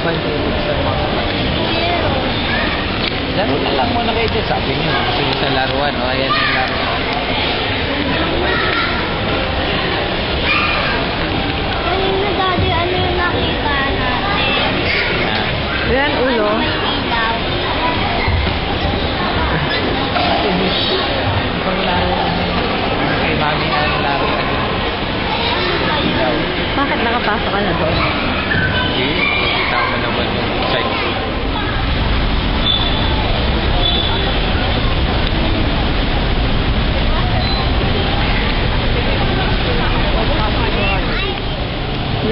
mahilig sa mga laro na lang muna kayo dyan. Sabi niyo, gusto niyo sa laruan. O, ayan yung laruan. Kanina daddy, ano yung nakita natin? Yan, ulo. May ilaw. Pag laro, kay mami ang laro. Ilaw. Bakit nakapasok ka na doon? Hindi, kita mo naman yung side.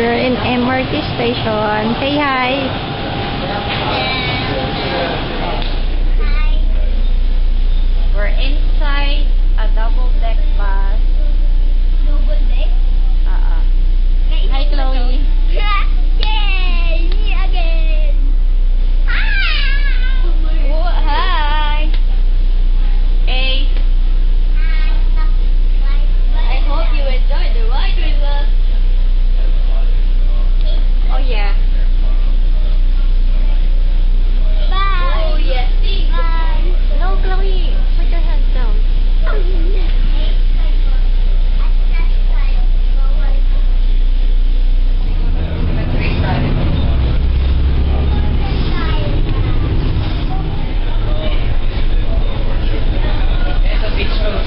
We're in MRT station. Say hi. We're inside a double-deck bus. Double deck? Hi, Chloe. Yay! Me again! Oh, hi. Hey. I hope you enjoyed the ride with us. Oh, yeah. Bye! Oh, yes. Bye! No, Chloe. Put your hands down. Ito, beach road.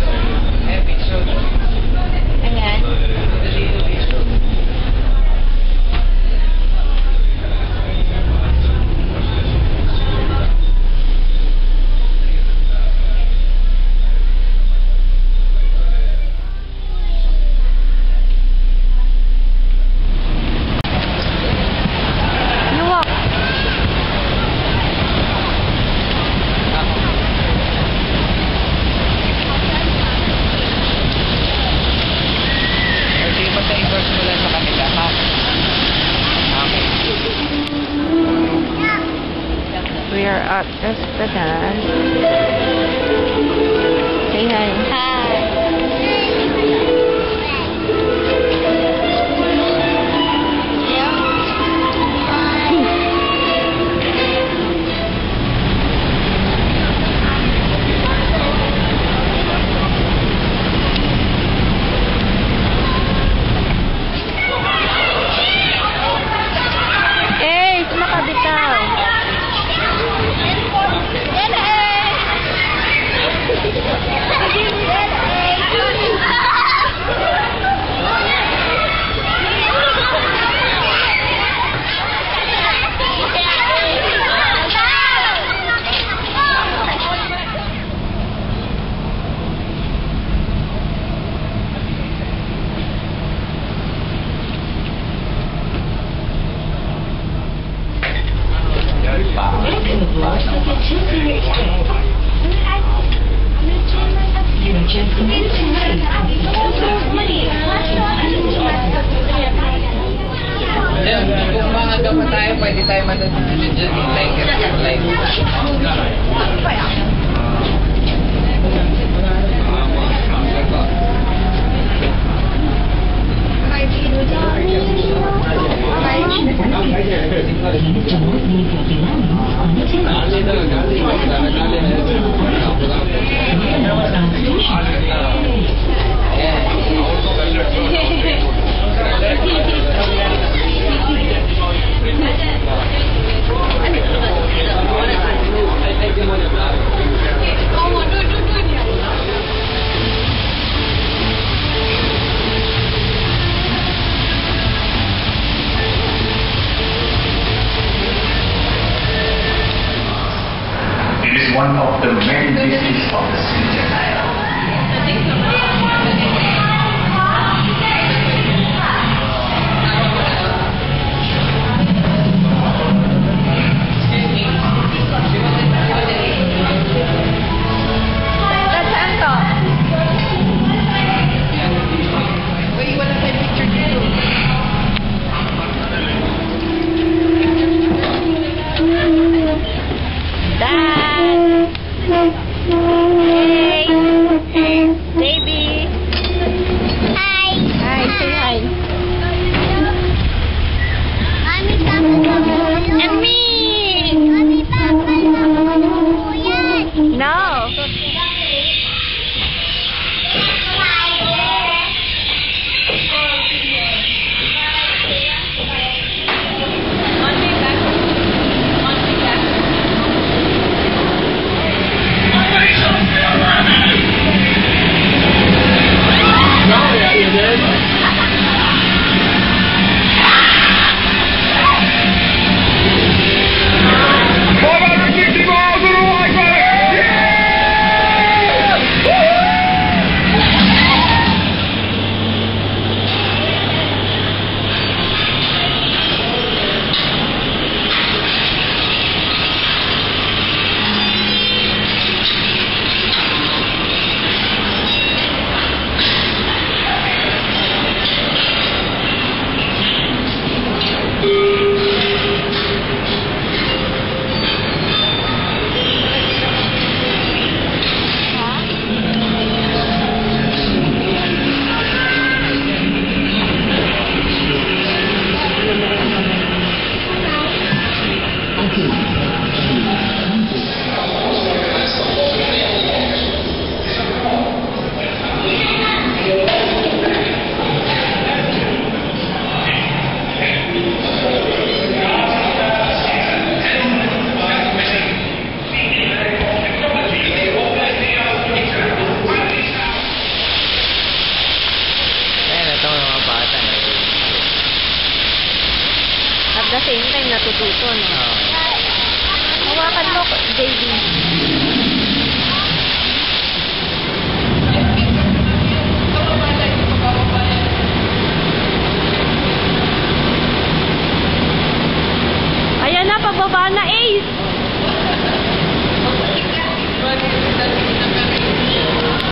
Beach road. Ayan. Dito, beach road. You walk. Okay, basta i-search mo lang sa kanila, ha? Okay. We are at Esplanade. Say hi. Eh, sumakabitaw. Ayan, kung maaga pa tayo, pwede tayo manood dyan. Like. It is one of the main districts of the city. Saan to? Wala tayo picture dito. Dad! Hey! same time natututo, no? Hawakan mo, JB. Ayan na, pababa na, Ace!